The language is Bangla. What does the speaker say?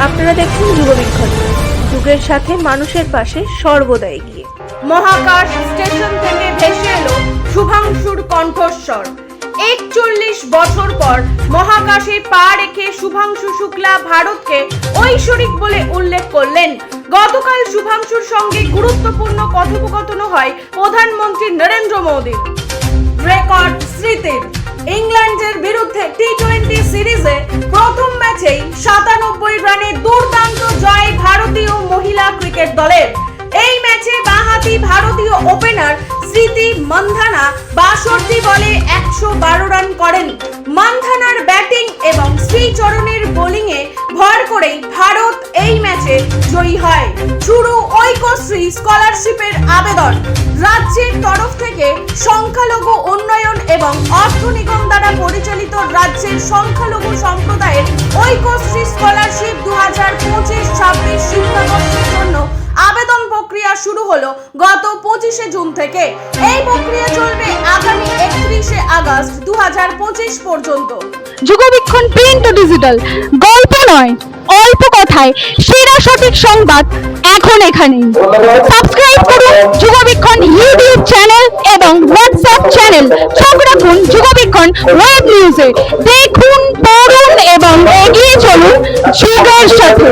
আপনারা দেখুন যুগবীক্ষণ, যুগের সাথে মানুষের পাশে সর্বদা এগিয়ে। মহাকাশ স্টেশন থেকে ভেসে এলো শুভাংশুর কণ্ঠস্বর। 41 বছর পর মহাকাশে পা রেখে শুভাংশু শুক্লা ভারতকে ঐশ্বরিক বলে উল্লেখ করলেন। গতকাল শুভাংশুর সঙ্গে গুরুত্বপূর্ণ কথোপকথন হয় প্রধানমন্ত্রী নরেন্দ্র মোদীর। রেকর্ড স্মৃতির ইংল্যান্ডের বিরুদ্ধে টি-20 সিরিজে প্রথম ম্যাচেই 97 রানে দুর্দান্ত জয় ভারতীয় মহিলা ক্রিকেট দলের। এই ম্যাচে বাঁহাতি ভারতীয় ওপেনার স্মৃতি মান্ধানা 62 বলে 112 রান করেন। মান্ধানার ব্যাটিং এবং শ্রীচরণের বোলিংয়ে ভর করেই ভারত এই ম্যাচে জয়ী হয়। শুরু ঐক্যশ্রী স্কলারশিপের আবেদন। রাজ্যের তরফ থেকে সংখ্যালঘু উন্নয়ন এবং অর্থ নিগম দ্বারা পরিচালিত রাজ্যের সংখ্যালঘু সম্প্রদায়ের ঐক্যশ্রী স্কলারশিপ 2025-26 শিক্ষাবর্ষের জন্য আবেদন প্রক্রিয়া শুরু হলো গত 25শে জুন থেকে। এই প্রক্রিয়া চলবে আগামী 31শে আগস্ট 2025 পর্যন্ত। যুগবীক্ষণ প্রিন্ট ও ডিজিটাল, গল্প নয় অল্প কথায় সেরা সঠিক সংবাদ এখন এখানেই। সাবস্ক্রাইব করুন যুগবীক্ষণ ইউটিউব চ্যানেল এবং হোয়াটসঅ্যাপ চ্যানেল। চোখ রাখুন যুগবীক্ষণ ওয়েব নিউজে। দেখুন, পড়ুন এবং এগিয়ে চলুন যুগের সাথে।